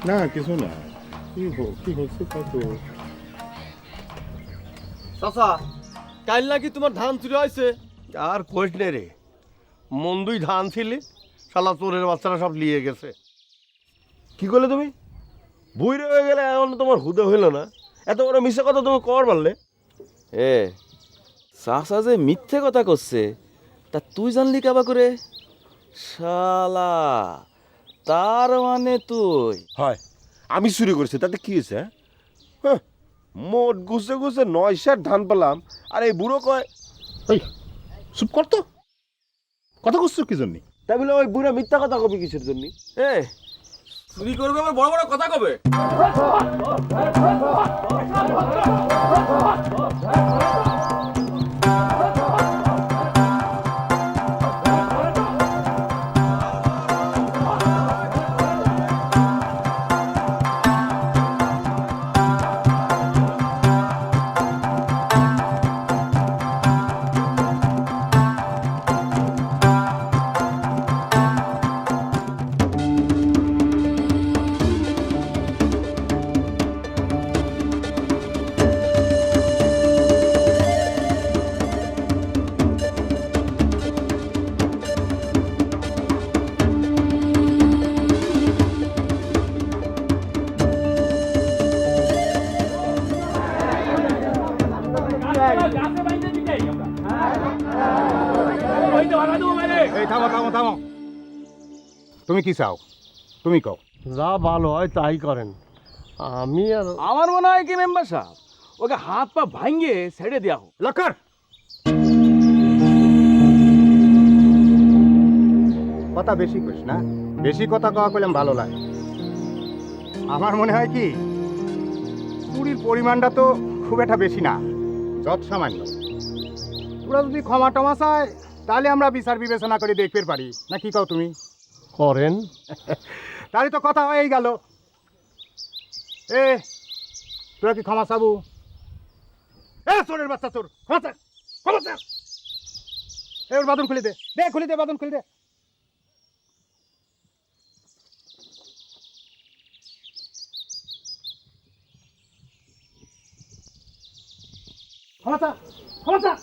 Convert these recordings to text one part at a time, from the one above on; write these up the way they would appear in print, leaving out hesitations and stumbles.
না কিছু না, কি হচ্ছে কত? চাচা, কাল নাকি তোমার ধান চুরি হয়েছে? আর কোষ নে রে, মন্দুই ধান ছিলে, শালা চোরের বাচ্চারা সব নিয়ে গেছে। কি করলে তুমি? বুইরে হয়ে গেলে এখন তোমার হুদে হইল না? এত বড় মিথ্যে কথা তুমি কর পারলে? এ চাচা যে মিথ্যে কথা করছে তা তুই জানলি কাবা করে? শালা, তার মানে তুই? হয়, আমি চুরি করেছি, তাতে কি হয়েছে? হ্যাঁ, মোট গুছে গুছে 9 সের ধান পেলাম, আর এই বুড়ো কয়। এই চুপ কর তো, কথা করছো কি জন্য? তাই বলে ওই বুড়ো মিথ্যা কথা কবি কিসের জন্য? এ চুরি করবে আবার বড় বড় কথা কবে? এই থামো থামো থামো, তুমি কি চাও? তুমি কও। যা ভালো হয় তাই করেন। আমি আর আমার মনে হয় কি মেম্বার সাহেব, ওকে হাত পা ভাঙিয়ে ছেড়ে দেওয়া হোক। লক্কর, কথা বেশি কইস না, বেশি কথা কওয়া কইলাম ভালো লাগে। আমার মনে হয় কি চুরির পরিমাণটা তো খুব একটা বেশি না, যত সামান্য। তোরা যদি ক্ষমা টমা চায় তাহলে আমরা বিচার বিবেচনা করে দেখতে পারি, না কি কও তুমি? করেন। তাহলে তো কথা হয়েই গেল। এ তোরা কি ক্ষমা চাবু? এ চোরের বাচ্চা চোর, ক্ষমা চা, ক্ষমা চা। এ ওর বাদন খুলে দে, খুলে দে, বাদন খুলে দে। ক্ষমা চা, ক্ষমা চা।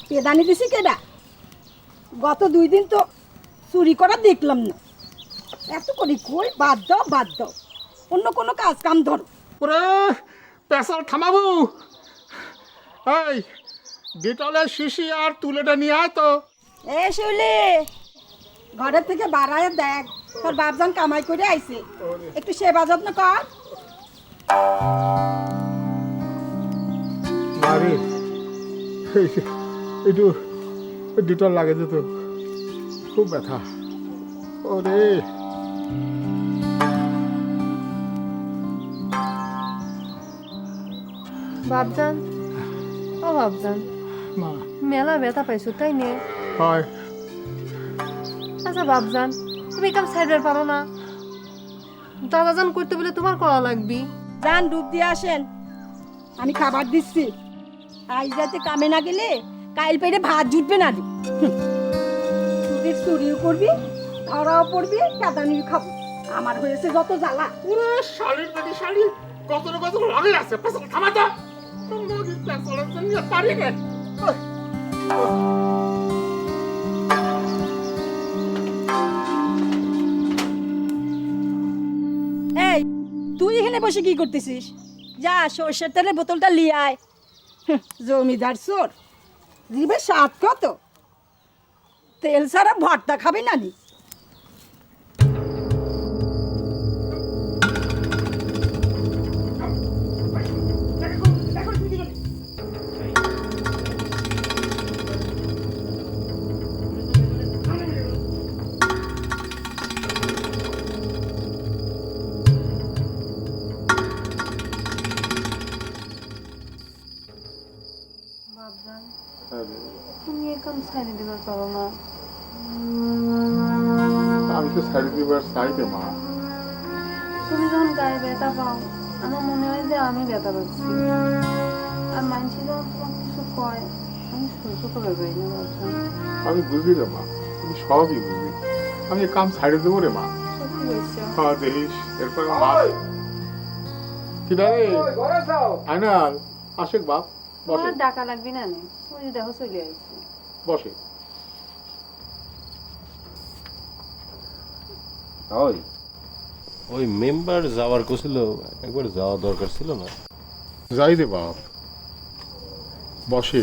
পেদানি দিছি কেডা? গত 2 দিন তো চুরি করা দেখলাম না। এত করি কই, বাদ দাও বাদ দাও, অন্য কোনো কাজ কাম ধরো। ওরে পেশাল থামাবো। এই ডিটলের শিশি আর তুলেটা নিয়ে আয় তো। এ শিউলি, ঘরের থেকে বাড়ায় দেখ তোর বাপজান কামাই করে আইছে, একটু সেবা যত্ন কর। বাড়ি একটু ডিটল লাগে যেত, খুব ব্যথা। ওরে বাপজান, ও বাপজান, মা, মেলা ব্যথা পাইছো তাই নে? হয় আচ্ছা বাপজান, তুমি কাম সাইডের পারো না? দাদাজান করতে বলে তোমার করা লাগবি। যান ডুব দিয়ে আসেন, আমি খাবার দিচ্ছি। আজ রাতে কামে না গেলে কাইল পেটে ভাত জুটবে না। চুরির চুরিও করবি, ধরাও পড়বি, কাদানিও খাবো। আমার হয়েছে যত জ্বালা। ওরে শালির বেটি শালি, কত কত লাগে আছে। পেশাল থামা তো, তোমরা কি পেশালের জন্য পারি না? এই তুই এখানে বসে কি করতেছিস? যা সর্ষের তেলের বোতলটা নিয়ে আয়। জমিদার চোর, জিভে স্বাদ কত, তেল ছাড়া ভর্তা খাবি না নি? বাবজান তুমি এ কাম ছাড়ি দিবার পারো না। আমি তো ছাড়ি দিবার চাইতে মা। তুমি যখন গায়ে ব্যথা পাও আমার মনে হয় যে আমি ব্যথা পাচ্ছি, আর মানুষ যখন তোমাকে কিছু কয় আমি সহ্য করে পাই না বাবজান। আমি বুঝি রে মা, আমি সবই বুঝি। আমি এ কাম ছাড়ি দেবো রে মা। সত্যি বলছি। হ্যাঁ দেখিস এরপর কি রে আইনাল আশেক বাপ বসে তোমার ডাকা লাগবে না নে, ওই যে দেখো চলে আসছে। বসে। ওই ওই মেম্বার যাওয়ার কোছিল, একবার যাওয়া দরকার ছিল না? যাই রে বাপ, বসে।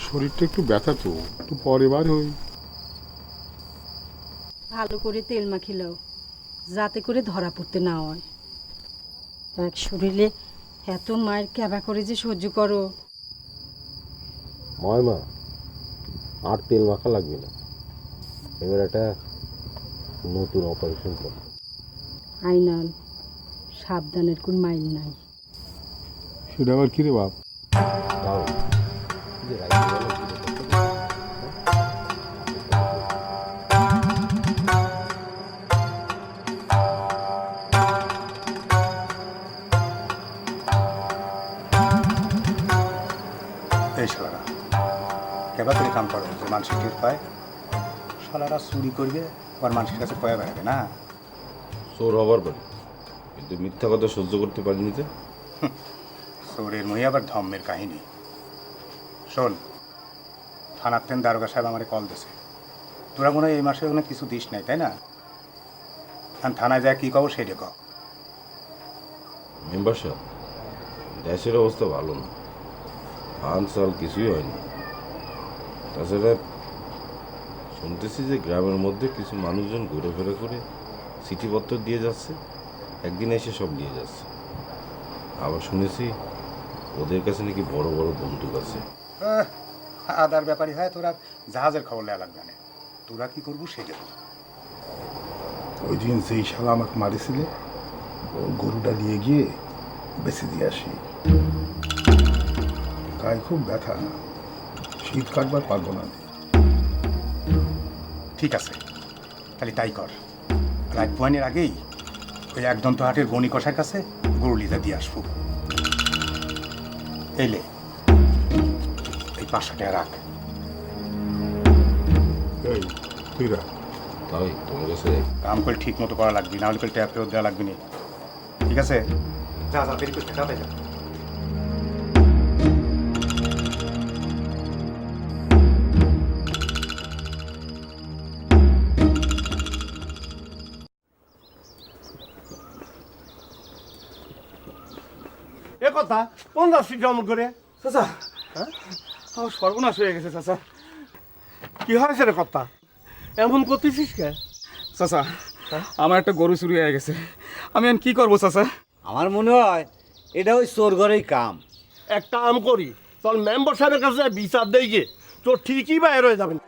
শরীরটা একটু ব্যথা তো, একটু পরে বার হই। ভালো করে তেল মাখিলাও, যাতে করে ধরা পড়তে না হয়। এক শরীরে এত মায়ের ক্যাবা করে যে সহ্য করো। মা আর তেল মাখা লাগবে না, এবার একটা নতুন অপারেশন কর। আইনাল, সাবধানের কোন মাইল নাই। সেটা আবার কি রে বাপ? তাও যে রাইতে বেলা কি করতে হবে? এই শালারা কেবা করে কাম করো যে মানুষের টের পায়? শালারা চুরি করবে আর মানুষের কাছে কয়া বেড়াবে না। চোর হবার পারি, কিন্তু মিথ্যা কথা সহ্য করতে পারিনি যে। চোরের মই আবার ধম্মের কাহিনী। শোন, থানার তেন দারোগা সাহেব আমারে কল দিছে। তোরা মনে হয় এই মাসে ওখানে কিছু দিস নাই, তাই না? আর থানায় যায় কী কব সেটা কব। মেম্বার সাহেব, দেশের অবস্থা ভালো না, ধান চাল কিছুই হয়নি। তাছাড়া শুনতেছি যে গ্রামের মধ্যে কিছু মানুষজন ঘুরেফেরা করে চিঠিপত্র দিয়ে যাচ্ছে, একদিন এসে সব নিয়ে যাচ্ছে। আবার শুনেছি ওদের কাছে নাকি বড় বড় বন্দুক আছে। আদার ব্যাপারই হয়, তোরা জাহাজের খবর নেওয়া লাগবে না। তোরা কি করবো সেটা বল। ওই দিন যেই শালা আমাকে মারিছিলে, ওর গরুটা নিয়ে গিয়ে বেঁচে দিয়ে আসি। গায়ে খুব ব্যথা, শীত কাটবার পারবো না। ঠিক আছে, তাহলে তাই কর। রাত পোয়ানের আগেই ওই একদন্ত হাটের গণি কষার কাছে গরু লিতে দিয়ে আসবো। এলে এই 500 টাকা রাখ। এই তুই রাখ। তাই তোমার কাছে কাম করে ঠিক মতো করা লাগবে, না হলে করে ট্যাপ ফেরত দেওয়া লাগবে না। ঠিক আছে, যা যা দেরি করতে যাবে যা। এ কথা কোন যাচ্ছি কেমন করে? চাচা, আমার সর্বনাশ হয়ে গেছে চাচা। কি হয়েছে রে কথা? এমন করতেছিস কে? চাচা, আমার একটা গরু চুরি হয়ে গেছে, আমি এখন কি করবো চাচা? আমার মনে হয় এটা ওই চোর ঘরেই কাম। এক কাম করি, তোর মেম্বার সাহেবের কাছে বিচার দেই গে, তোর ঠিকই বাইর হয়ে যাবেন।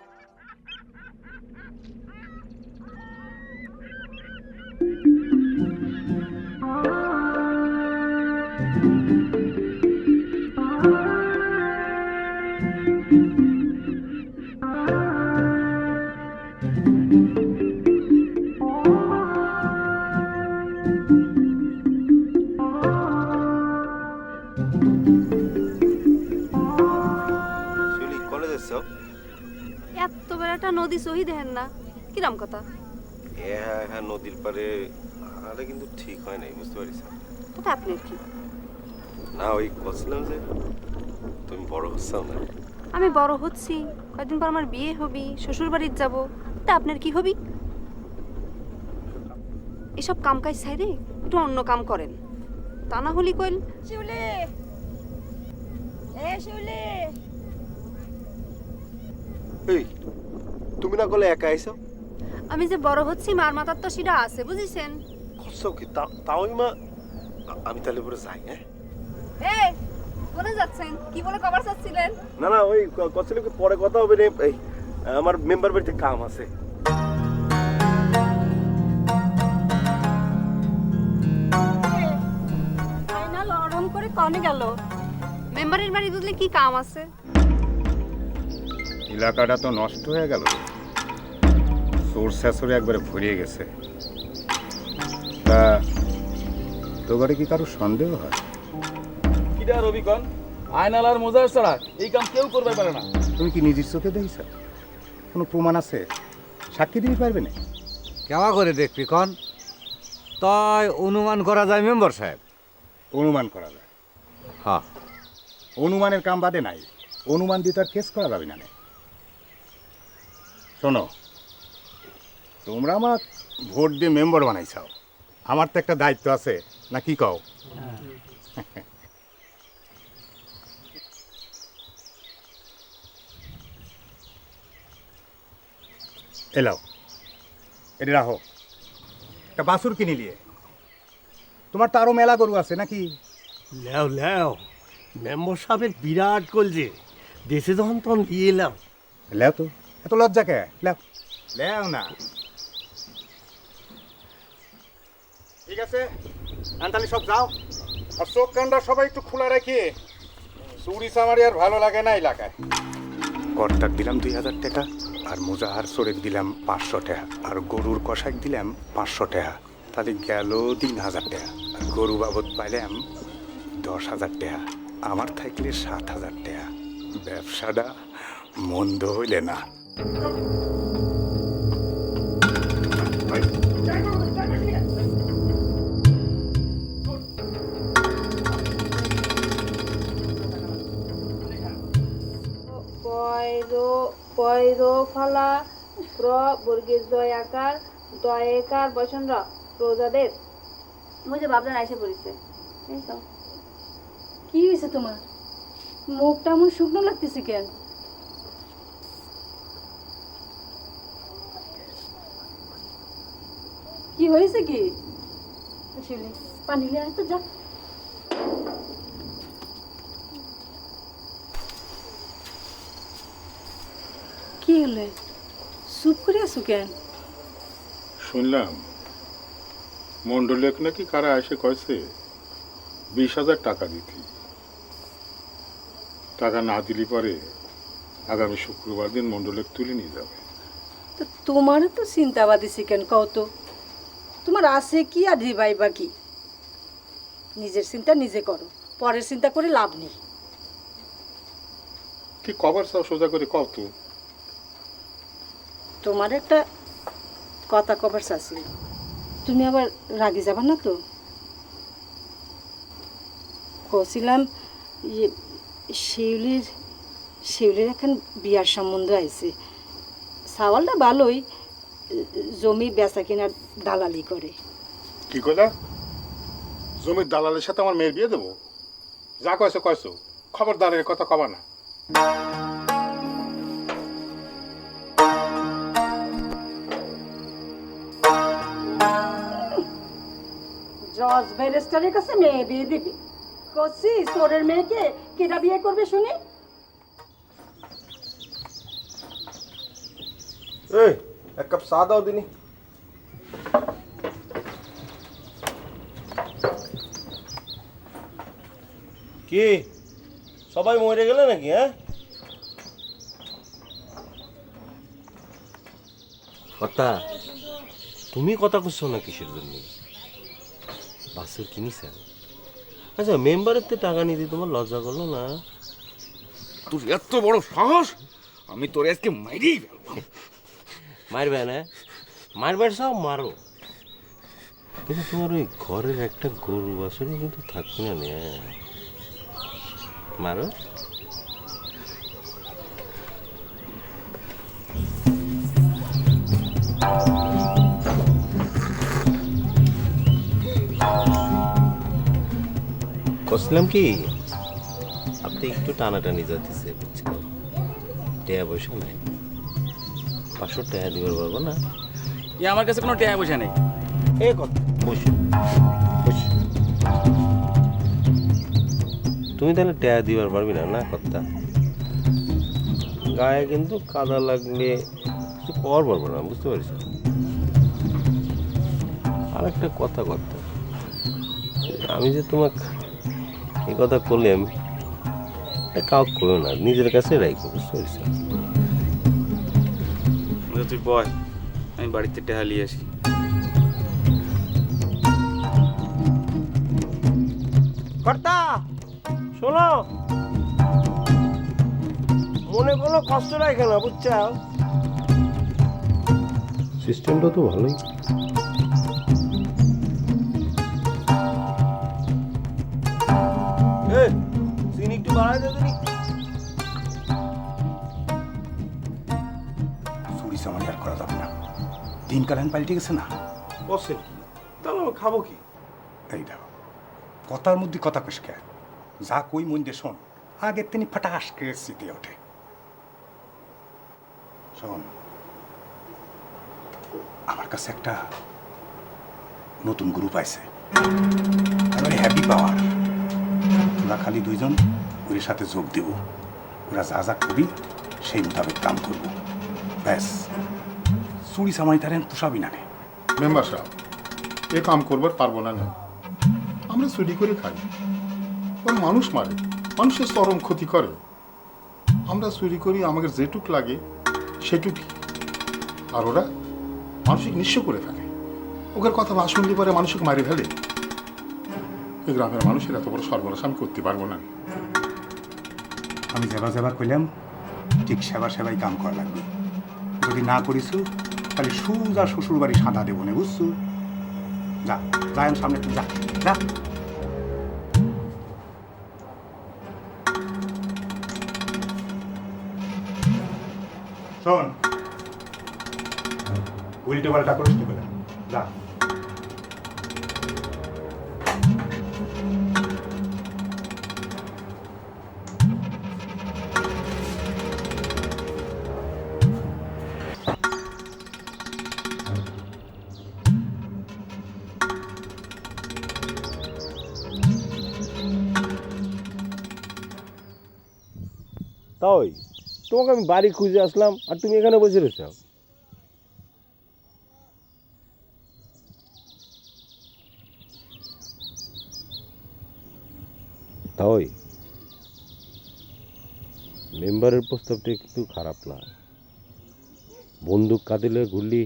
এত বেড়াটা নদী সহি দেখেন না, কিরম কথা? হ্যাঁ নদীর পারে আরে কিন্তু ঠিক হয় নাই, বুঝতে পারিস? তবে আপনার কি? না ওই বলছিলাম যে তুমি বড় হচ্ছ না। আমি বড় হচ্ছি, কয়েকদিন পর আমার বিয়ে হবি, শ্বশুর বাড়ির যাবো, তা আপনার কি হবি? এসব কাম কাজ ছাইরে একটু অন্য কাম করেন। তা না হলি কইল। শিউলি, এ শিউলি, এই তুমি না গলে একা আইছো? আমি যে বড় হচ্ছি মার মাথার তো সেটা আছে বুঝিছেন। কসম কি তাও মা, আমি তাহলে পরে যাই। হ্যাঁ এই কোনে যাচ্ছেন? কি বলে কভার চাচ্ছিলেন? না না, ওই কছিল কি পরে কথা হবে রে। এই আমার মেম্বার বাড়িতে কাম আছে। ফাইনাল অরম করে কনে গেল? মেম্বারের বাড়ি বুঝলে কি কাম আছে? এলাকাটা তো নষ্ট হয়ে গেল, চোর শাশুড়ি একবারে ভরিয়ে গেছে। তা তো ঘরে কি কারো সন্দেহ হয়? কিটা রবিকন, আয়নালার মোজার ছাড়া এই কাম কেউ করবে পারে না। তুমি কি নিজের চোখে দেখছ? কোনো প্রমাণ আছে? সাক্ষী দিতে পারবে না? কেমন করে দেখবি কন? তাই অনুমান করা যায় মেম্বার সাহেব। অনুমান করা যায়? হ্যাঁ, অনুমানের কাম বাদে নাই, অনুমান দিয়ে তার কেস করা যাবে না। শোনো, তোমরা আমার ভোট দিয়ে মেম্বার বানাইছাও, আমার তো একটা দায়িত্ব আছে না, কি কও? এলাও, এটি রাখো। একটা বাছুর কিনে নিয়ে, তোমার তো আরো মেলা গরু আছে নাকি? লেও লেও, মেম্বার সাহেবের বিরাট গোল যে দেশে যখন তখন দিয়ে এলাম। লেও তো, এত লজ্জা কে? লেও লেও না। ঠিক আছে, তাহলে সব যাও, আর চোখ কানটা সবাই একটু খোলা রাখি। চুরি চামারি আর ভালো লাগে না এলাকায়। কর্তাক দিলাম 2000 টাকা, আর মোজাহার চোরেক দিলাম 500 টাকা, আর গরুর কষাক দিলাম 500 টাকা। তাহলে গেল 3000 টাকা। আর গরু বাবদ পাইলাম 10,000 টাকা। আমার থাকলে 7,000 টাকা। ব্যবসাটা মন্দ হইলে না। পয়রো ফলা প্র বর্গের জয় আকার দয়েকার বসন র প্রজাদের মুঝে ভাবনা এসে পড়েছে। এই তো কি হয়েছে তোমার? মুখটা এমন শুকনো লাগতেছে কেন? কি হয়েছে কি? শিউলি, পানি নিয়ে আয় তো, যা। কি হলে চুপ করে আছো কেন? শুনলাম মন্ডলেক নাকি কারা এসে কয়েছে 20,000 টাকা দিতে। টাকা না দিলি পরে আগামী শুক্রবার দিন মন্ডলেক তুলে নিয়ে যাবে। তো তোমারও তো চিন্তা বাদিছি কেন কও তো? তোমার আছে কি আর দিবাই বা কি? নিজের চিন্তা নিজে করো, পরের চিন্তা করে লাভ নেই। কি কভার চাও সোজা করে কও তো। তোমার একটা কথা কবার চাচ্ছি, তুমি আবার রাগি যাবা না তো? কছিলাম ইয়ে, শিউলির এখন বিয়ার সম্বন্ধ আইছে। সাওয়ালটা ভালোই, জমি বেচা কেনার দালালি করে। কি কইলা? জমির দালালের সাথে আমার মেয়ের বিয়ে দেবো? যা কয়েছো কয়েছো, খবরদারের কথা কবা না। জজ ব্যারিস্টারের কাছে মেয়ে বিয়ে দিবি? কচ্ছি চোরের মেয়েকে কেটা বিয়ে করবে শুনি? এই এক কাপ চা দাও দিনি। কি সবাই মরে গেলে নাকি? হ্যাঁ, কথা তুমি কথা করছো না কিসের জন্য? বাসের কিনিস? আচ্ছা, মেম্বারের তো টাকা নিতে তোমার লজ্জা করলো না? তোর এত বড় সাহস, আমি তোর আজকে মাইরেই ফেলবো। মারবে না? মারবে সব মারো, কিন্তু তোমার ওই ঘরের একটা গরু বাছুরও কিন্তু থাকবে না। মারো। করছিলাম কি আপনি একটু টানাটানি যাচ্ছে বুঝছেন টেয়া পয়সা নাই 500 টাকা দিবার পারবো না ই আমার কাছে কোনো টাকা পয়সা নেই। এ কথা বসো বসো তুমি তাহলে টাকা দিবার পারবি না না কথা গায়ে কিন্তু কাদা লাগলে কিছু কর পারবো না বুঝতে পারছি আর একটা কথা আমি যে তোমাকে এই কথা করলাম এটা কাউ করো না নিজের কাছে রাখো বুঝতে পারছি তুই বয়, আমি বাড়িতে টাকা নিয়ে আসি। কর্তা শোনো মনে কোনো কষ্ট রাখে না বুঝছো সিস্টেমটা তো ভালোই চিনি একটু বাড়াই দে তুমি চুরি চামারি আর করা যাবে না, দিনকাল এখন পাল্টে গেছে না। বসে তাহলে আমি খাবো কি এই দেখো কথার মধ্যে কথা কইস কে, যা কই মন দিয়ে শোন, আগের তিনি ফাটাস করে স্মৃতি ওঠে। শোন, আমার কাছে একটা নতুন গ্রুপ আছে, একেবারে হ্যাপি পাওয়ার। ওরা খালি দুইজন ওর সাথে যোগ দেব, ওরা যা যা করি সেই মোতাবেক কাম করব, ব্যাস চুরি চামারি তারেন পোষাবি না রে। মেম্বার সাহেব এ কাম করবার পারবো না। আমরা চুরি করে খাই, ওরা মানুষ মারে, মানুষের চরম ক্ষতি করে। আমরা চুরি করি আমাদের যেটুক লাগে সেটুকুই, আর ওরা মানসিক নিঃস্ব করে ফেলে। ওদের কথা না শুনলে পরে মানুষকে মারি ফেলে। এই গ্রামের মানুষের এত বড় সর্বনাশ আমি করতে পারবো না। আমি যেবা যেবা কইলাম ঠিক সেবা সেবাই কাম করা লাগবে। যদি না করিস তাহলে সুজা শ্বশুর বাড়ি সাদা দেবো না, বুঝছো? যা যা আমি সামনে যা যা। শোন, উল্টে পাল্টা করিস নি বলে, যা। তাই তোমাকে আমি বাড়ি খুঁজে আসলাম আর তুমি এখানে বসে রয়েছ। তাই মেম্বারের প্রস্তাবটা একটু খারাপ না। বন্দুক কাঁদিলে গুলি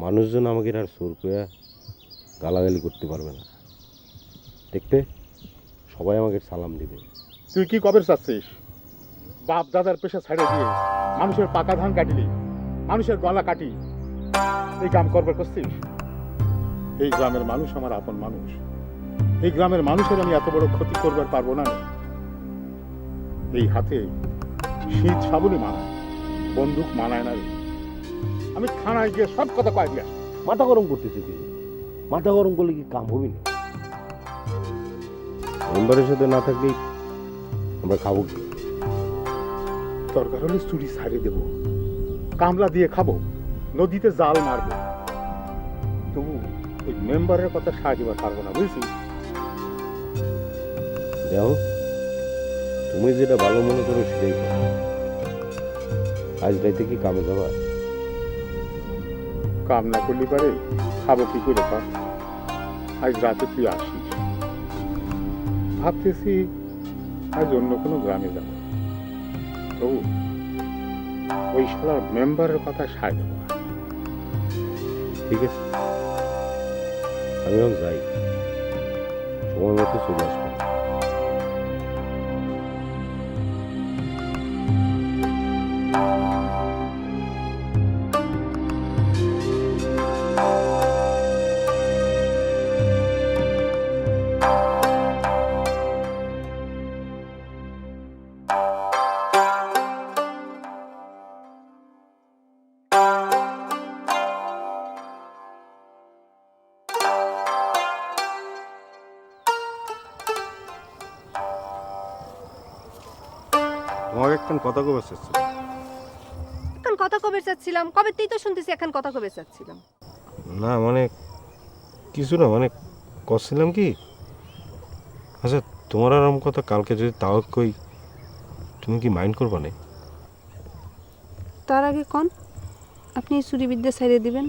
মানুষজন আমাকে আর সুর করে গালাগালি করতে পারবে না। দেখবে সবাই আমাকে সালাম দিবে। তুই কি কবে চাচ্ছিস? বাপ দাদার পেশা ছাড়ে দিয়ে মানুষের পাকা ধান কাটিলি, মানুষের গলা কাটি এই কাম করবার করছিস? এই গ্রামের মানুষ আমার আপন মানুষ, এই গ্রামের মানুষের আমি এত বড় ক্ষতি করবার পারবো না। এই হাতে শীত সাবুনি মানায়, বন্দুক মানায় না রে। আমি থানায় গিয়ে সব কথা কয়ে দিয়ে আসবো। মাথা গরম করতেছে তুই, মাথা গরম করলে কি কাম হবে না? মেম্বারের সাথে না থাকলেই আমরা খাবো কি? দরকার হলে চুরি ছাড়িয়ে দেবো, কামলা দিয়ে খাবো, নদীতে জাল মারবো, তবু ওই মেম্বারের কথা সাহায্য দিবার পারবো না, বুঝছিস? দেখো তুমি যেটা ভালো মনে করো সেটাই করো। আজ রাইতে কি কামে যাবা? কাম না করলে পারে খাবো কি করে? পা আজ রাতে তুই আসিস, ভাবতেছি আজ অন্য কোনো গ্রামে যাবো, তবু ওই শালার মেম্বারের কথা সায় দেবো না। ঠিক আছে, আমি এখন যাই, সময় মতো চলে আসবো। তোমাকে একটা কথা কবে চাচ্ছিল? এখন কথা কবে চাচ্ছিলাম, কবে তুই তো শুনতেছি এখন কথা কবে চাচ্ছিলাম। না মানে কিছু না, মানে করছিলাম কি, আচ্ছা তোমার আর আমার কথা কালকে যদি তাও কই, তুমি কি মাইন্ড করবা না? তার আগে কোন আপনি চুরিবিদ্যা ছাইড়ে দিবেন?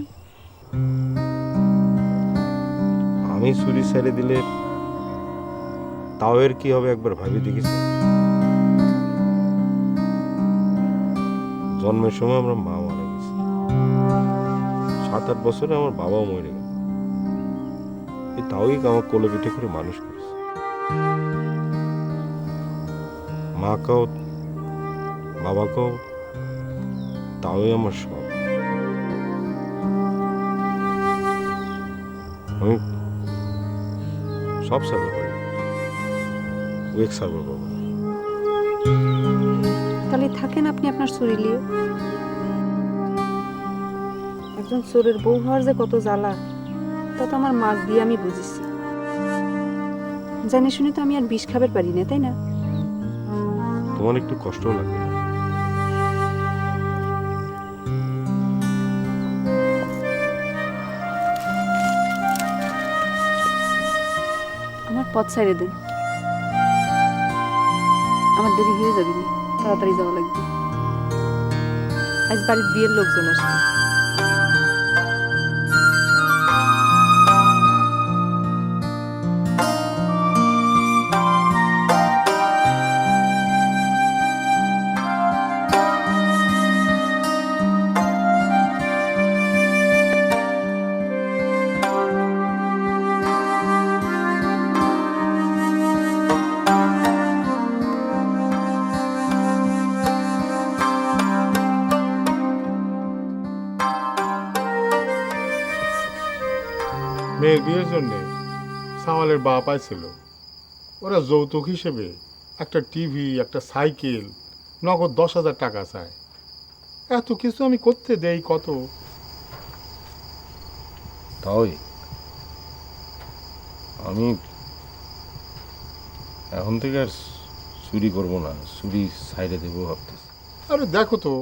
আমি চুরি ছেড়ে দিলে তাও এর কি হবে একবার ভাবি দেখেছি? জন্মের সময় আমরা মা মারা গেছি, 7-8 বছরে আমার বাবাও মরে গেল, এই তাওই আমার কোলে পিঠে করে মানুষ করেছে। মাকেও বাবাকেও তাওই আমার সব। আমি সব সার্ভার করি, উইক সার্ভার করবো। তাহলে থাকেন আপনি আপনার চুরি নিয়ে। একজন চোরের বউ হওয়ার যে কত জ্বালা তা তো আমার মাছ দিয়ে আমি বুঝেছি। জানি শুনে তো আমি আর বিষ খাবার পারি না, তাই না? তোমার একটু কষ্টও লাগবে না? আমার পথ ছাইড়ে দেন, আমার দেরি হয়ে যাবে না, তাড়াতাড়ি যাওয়া লাগবে। আজ বাড়ির বিয়ের লোকজন আসবে। মেয়ের বিয়ের জন্যে সামালের বাপ আইছিল, ওরা যৌতুক হিসেবে একটা টিভি, একটা সাইকেল, নগদ 10,000 টাকা চায়। এত কিছু আমি করতে দেই কত? তাই আমি এখন থেকে আর চুরি করবো না, চুরি সাইডে দেবো ভাবতেছি। আরে দেখো তো,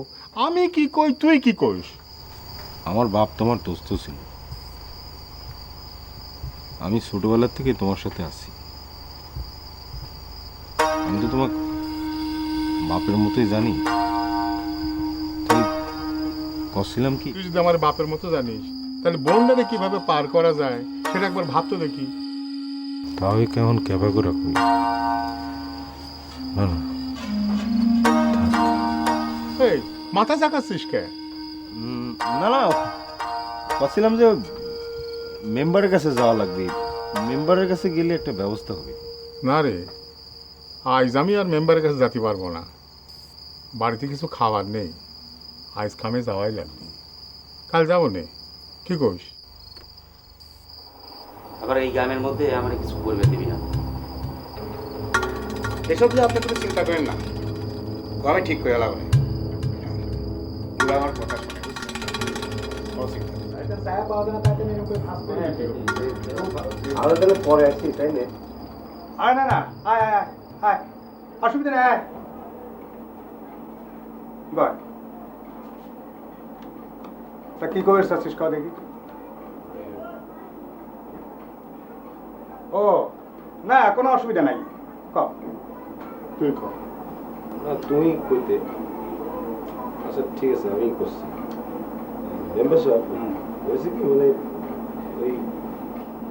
আমি কি কই তুই কি কইস? আমার বাপ তোমার দোস্ত ছিল, আমি ছোটবেলার থেকে তোমার সাথে আছি, আমি তো তোমাকে বাপের মতোই জানি। তাই করছিলাম কি, তুই যদি আমার বাপের মতো জানিস তাহলে বোনটারে কিভাবে পার করা যায় সেটা একবার ভাবতে দেখি। তাও কেমন কেবা করে রাখুন না। এই মাথা জাগাচ্ছিস কে? না না, ভাবছিলাম যে মেম্বারের কাছে যাওয়া লাগবে, মেম্বারের কাছে গেলে একটা ব্যবস্থা হবে। না রে, আজ আমি আর মেম্বারের কাছে যেতে পারবো না, বাড়িতে কিছু খাবার নেই, আজ কামে যাওয়াই লাগবে, কাল যাবো নে, কি কইস? আবার এই গ্রামের মধ্যে আমার কিছু করবে দিবি না। এসব যে আপনি কোনো চিন্তা করেন না, ও আমি ঠিক করে এলাম। আমার কথা শুনে আমরা তাহলে পরে আসছি, তাই না? আয় না না, আয় আয় আয় আয়, অসুবিধা নেই, আয় বল। তা কি খবর চাচ্ছিস ক দেখি? ও না, কোনো অসুবিধা নাই, ক তুই ক। না তুমি কইতে। আচ্ছা ঠিক আছে, আমি করছি। মেম্বার সাহেব হয়েছে কি, মানে ওই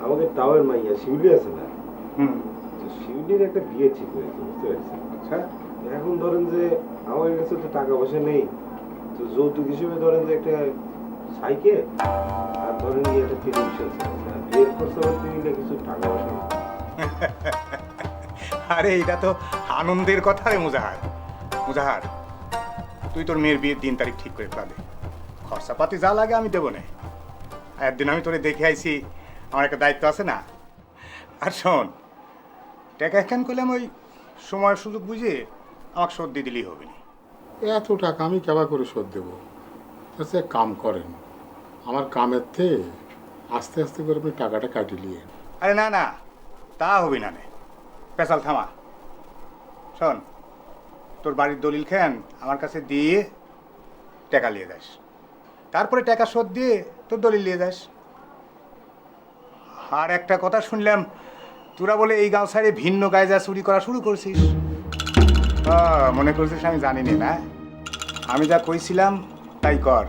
আমাদের টাওয়ার মাইয়া শিউলি আছে না, তো শিউলির একটা বিয়ে ঠিক হয়েছে, বুঝতে পারছি। আচ্ছা, এখন ধরেন যে আমার কাছে তো টাকা পয়সা নেই, তো যৌতুক হিসেবে ধরেন যে একটা সাইকেল আর ধরেন যে একটা টেলিভিশন, বিয়ের খরচা করতে গেলে কিছু টাকা পয়সা নেই। আরে এটা তো আনন্দের কথা রে মুজাহার। মুজাহার, তুই তোর মেয়ের বিয়ের দিন তারিখ ঠিক করে ফেলে, খরচাপাতি যা লাগে আমি দেবো না। একদিন আমি তোরে দেখে আইছি, আমার একটা দায়িত্ব আছে না। আর শোন, টাকা একখান করলাম, ওই সময় সুযোগ বুঝে আমাকে শোধ দিয়ে দিলেই হবে না। এত টাকা আমি কেবা করে শোধ দেবো? আচ্ছা এক কাম করেন, আমার কামের থেকে আস্তে আস্তে করে আপনি টাকাটা কাটিয়ে নিয়ে। আরে না না, তা হবে না নে, পেশাল থামা। শোন, তোর বাড়ির দলিল খান আমার কাছে দিয়ে টাকা নিয়ে যাস, তারপরে টাকা শোধ দিয়ে তোর দলিল নিয়ে যাস। আর একটা কথা শুনলাম, তোরা বলে এই গাঁও ছাড়ে ভিন্ন গায়ে যা চুরি করা শুরু করছিস। মনে করছিস আমি জানি না? আমি যা কইছিলাম তাই কর,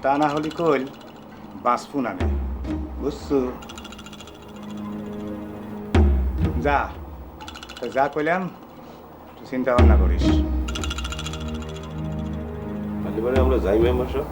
তা না হলে কইল বাঁচবো না, বুঝছো? যা, তো যা কইলাম তুই চিন্তা ভাবনা করিস। একেবারে আমরা যাই মেম্বার সাহেব।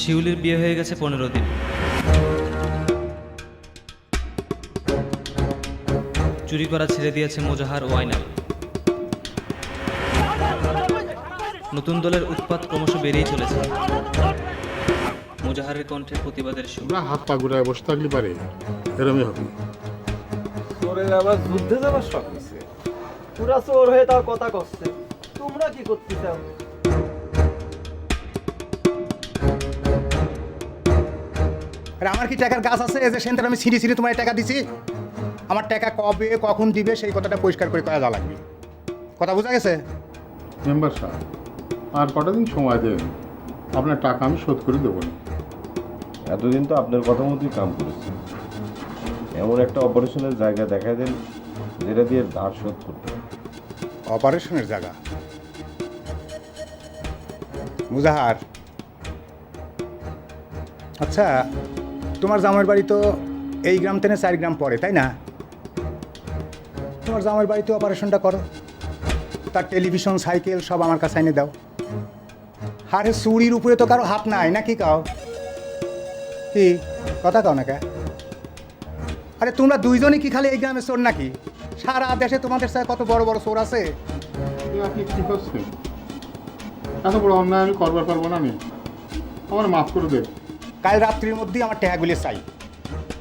শিউলির বিয়ে হয়ে গেছে 15 দিন। চুরি করা ছেড়ে দিয়েছে মোজাহার ও আয়নাল। নতুন দলের উৎপাত ক্রমশ বেড়েই চলেছে। মোজাহারের কণ্ঠে প্রতিবাদের সুর। আমরা হাত পা ঘুরায় বসে থাকলে পারে, এরমই হবে। চোরের আবার যুদ্ধে যাবার শখ হয়েছে। পুরা চোর হয়ে তাও কথা করছে, তোমরা কি করতে চাও? আরে আমার কি টাকার গাছ আছে যে সেন্টার আমি ছিঁড়ি ছিঁড়ি তোমার টাকা দিছি? আমার টাকা কবে কখন দিবে সেই কথাটা পরিষ্কার করে কয়া যা লাগবে। কথা বোঝা গেছে? মেম্বার সাহেব, আর কটা দিন সময় দেন, আপনার টাকা আমি শোধ করে দেবো না। এতদিন তো আপনার কথা মতোই কাম করেছি। এমন একটা অপারেশনের জায়গা দেখা দেন যেটা দিয়ে ধার শোধ করতে হবে। অপারেশনের জায়গা? মুজাহার, আচ্ছা তোমার জামাইয়ের বাড়ি তো এই গ্রাম থেকে 4 গ্রাম পরে, তাই না? তোমার জামাইয়ের বাড়িতে অপারেশনটা করো, তার টেলিভিশন সাইকেল সব আমার কাছে এনে দাও। আরে চুরির উপরে তো কারো হাত নাই নাকি? কাও কি কথা কাও না কে? আরে তোমরা দুইজনই কি খালি এই গ্রামে চোর নাকি? সারা দেশে তোমাদের সাথে কত বড় বড় চোর আছে। আপনি কি করছেন? এত বড় অন্যায় আমি করবার পারবো না। আমি আমার মাফ করে দেব। কাল রাত্রির মধ্যেই আমার টাকাগুলি চাই,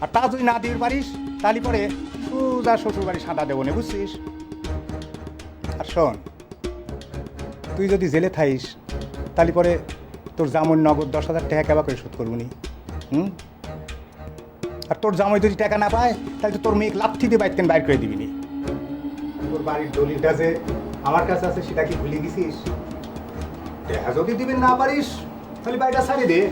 আর তা যদি না দিতে পারিস তাহলে পরে সোজা শ্বশুর বাড়ি সাদা দেবো না, বুঝছিস? আর শোন, তুই যদি জেলে থাইস তাহলে পরে তোর জামাই নগদ 10,000 টাকা কেবা করে শোধ করবো নি। আর তোর জামাই যদি টাকা না পায় তাহলে তো তোর মেয়ে লাথি দিয়ে বাইর বাইর করে দিবি নি। তোর বাড়ির দলিলটা যে আমার কাছে আছে সেটা কি ভুলে গেছিস? টাকা যদি দিবেন না পারিস তাহলে বাড়িটা ছাড়িয়ে দে।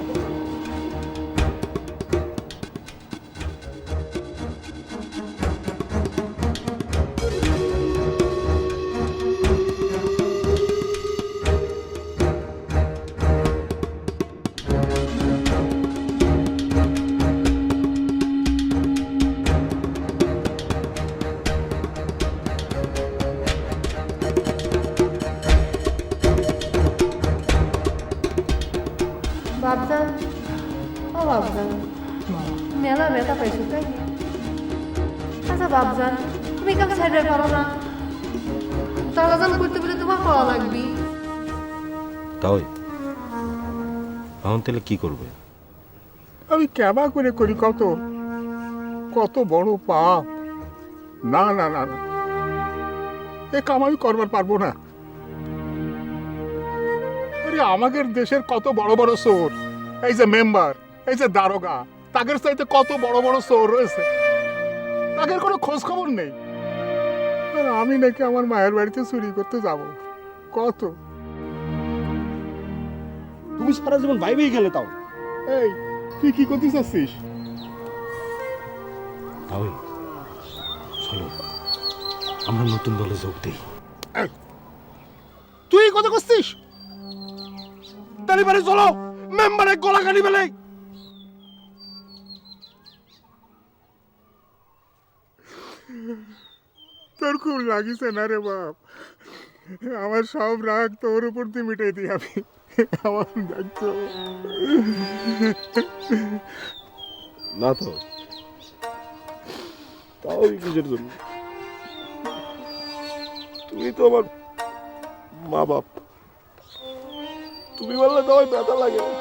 বাবজান, ও বাবজান, মেলা ব্যথা পাইছো তাই? আচ্ছা বাবজান, তুমি কাম সাইডে পারো না? তালাজান করতে বলে তোমার পাওয়া লাগবি। তাই এখন তাহলে কি করবে? আমি কেবা করে করি কত কত বড় পাপ! না না না না, এ কাম আমি করবার পারবো না। আরে আমাদের দেশের কত বড় বড় চোর, এই যে মেম্বার, এই যে দারোগা, তাদের চাইতে কত বড় বড় চোর রয়েছে, তাদের কোনো খোঁজ খবর নেই। আর আমি নাকি আমার মায়ের বাড়িতে চুরি করতে যাব? কত! তুমি সারা জীবন ভাইবেই গেলে তাও। এই তুই কি করতে চাচ্ছিস? তাই চলো আমরা নতুন দলে যোগ দিই। তুই এই কথা করছিস? তালি বাড়ি চলো, মেম্বারে গলা কাটি ফেলে। তোর খুব লাগিছে না রে বাপ? আমার সব রাগ তোর উপর দিয়ে মিটাই দিই আমি। আমার দায়িত্ব না তো, তাও কিসের জন্য? তুমি তো আমার মা বাপ, তুমি বললে তো আমার ব্যথা লাগে না,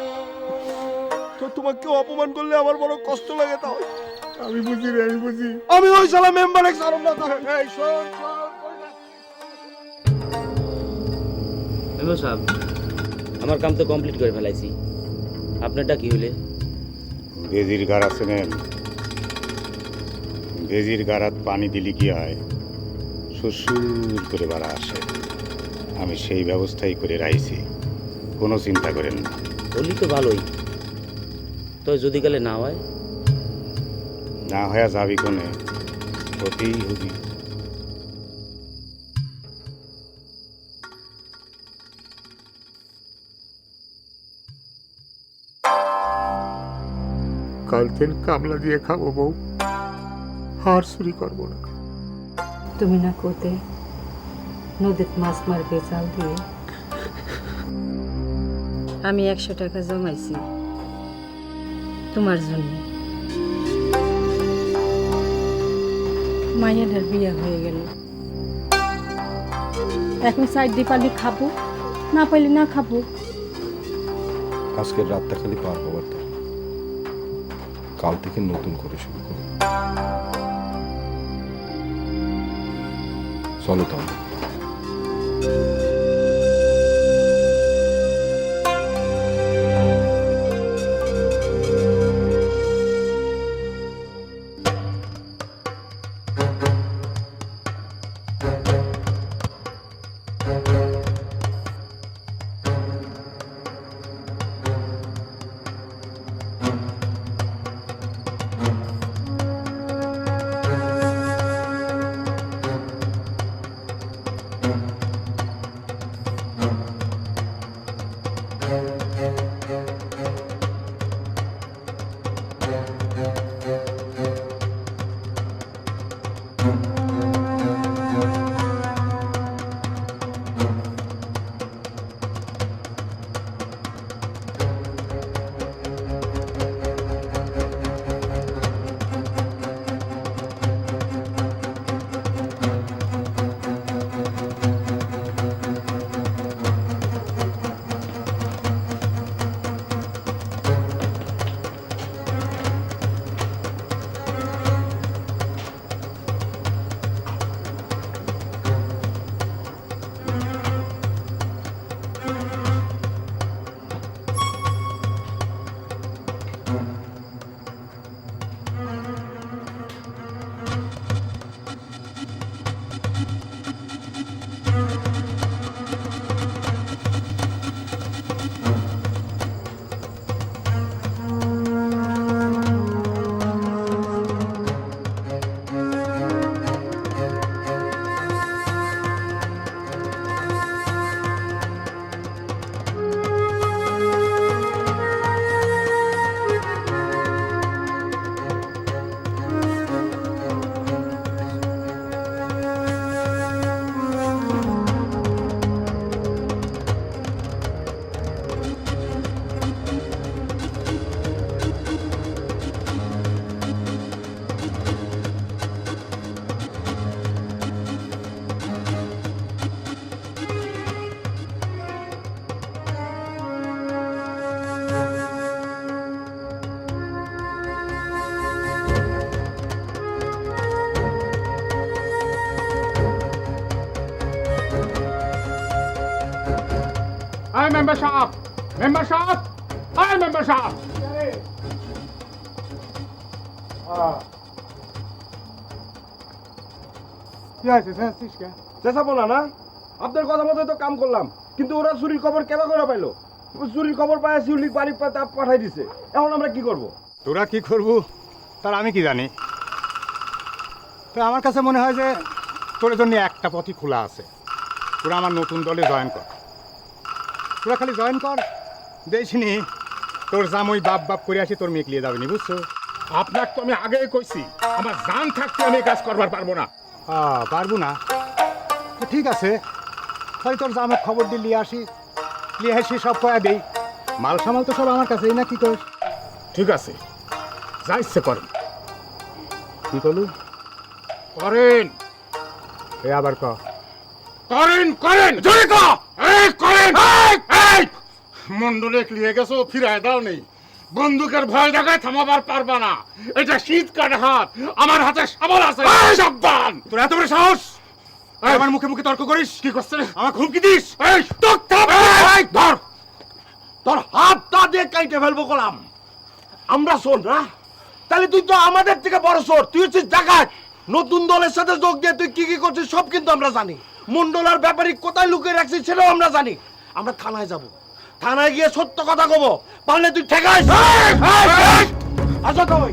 তো তোমাকে অপমান করলে আমার বড় কষ্ট লাগে। তাও আমি বুঝি রে, আমি বুঝি। আমি ওই সালা মেম্বার এক সারম না। এই শোন শোন মেম্বার সাহেব আমার কাম তো কমপ্লিট করে ফেলাইছি, আপনারটা কি হইলে? বেজির গাড়া চেনেন? বেজির গাড়াত পানি দিলি কি হয়, শ্বশুর করে বাড়া আসে। আমি সেই ব্যবস্থাই করে রাইছি, কোনো চিন্তা করেন না। বললি তো ভালোই, তো যদি কালে না হয়? না হয়ে যাবি কোনে, হতেই হবি। কাল থেকে কামলা দিয়ে খাবো বউ, আর চুরি করবো না। তুমি না কোতে নদীত মাছ মারবে জাল দিয়ে? আমি 100 টাকা জমাইছি তোমার জন্য। মায়ের বিয়ে হয়ে গেল, এখন সাইড দিয়ে পারলে খাবো, না পাইলে না খাবো। আজকের রাতটা খালি পার হবার দাও, কাল থেকে নতুন করে শুরু করো। চলো তাহলে। আয় মেম্বার সাহেব, মেম্বার সাহেব, আয় মেম্বার সাহেব। কি আছে চেঁচাচ্ছিস কে? চেঁচাবো না না, আপনার কথা মতো তো কাম করলাম, কিন্তু ওরা চুরির খবর কেবা করে পাইলো? চুরির খবর পায় শিউলিক বাড়ি পাঠাই দিছে, এখন আমরা কি করব? তোরা কি করবো তার আমি কি জানি। তো আমার কাছে মনে হয় যে তোর জন্য একটা পথই খোলা আছে, তোরা আমার নতুন দলে জয়েন কর। তোরা খালি জয়েন কর, দেখিনি তোর জামই বাপ বাপ করে আসি তোর মেয়ে লিয়ে যাবে নি, বুঝছো? আপনার তো আমি আগেই কইছি, আমার জান থাকতে আমি কাজ করবার পারবো না। পারবো না তো ঠিক আছে, তাহলে তোর জামের খবর দিয়ে লিয়ে আসি সব কয়া দেই। মাল সামাল তো সব আমার কাছেই না, কি করিস? ঠিক আছে, যা ইচ্ছে করেন। কি করলু? করেন এ আবার ক। করেন করেন জোরে ক, এই করেন। এই মন্ডলে লিয়ে গেছো, ফিরায় দাও নেই। বন্দুকের ভয় দেখায় থামাবার পারবা না, এটা শীত কাটা হাত, আমার হাতে শাবল আছে। সাবধান, তোর এত বড় সাহস! আমার মুখে মুখে তর্ক করিস কি করছিস আমার হুমকি দিস ধর তোর হাতটা দিয়ে কাইটে ফেলবো কলাম আমরা শোন না তাহলে তুই তো আমাদের থেকে বড় শোর তুই হচ্ছিস ডাকাত নতুন দলের সাথে যোগ দিয়ে তুই কি কি করছিস সব কিন্তু আমরা জানি মন্ডলার ব্যাপারে কোথায় লুকিয়ে রাখছিস সেটাও আমরা জানি আমরা থানায় যাব থানায় গিয়ে সত্য কথা কব পারলে তুই ঠেকাইস আসো তুই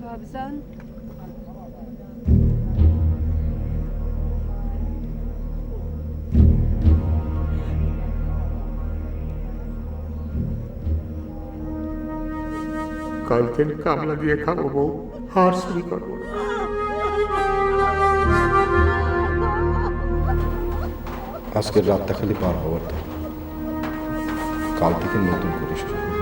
বাবজান কালকে কামলা দিয়ে খাবো বউ আর চুরি করবো না। আজকের রাতটা খালি পার হওয়ার তো কাল থেকে নতুন করে শুরু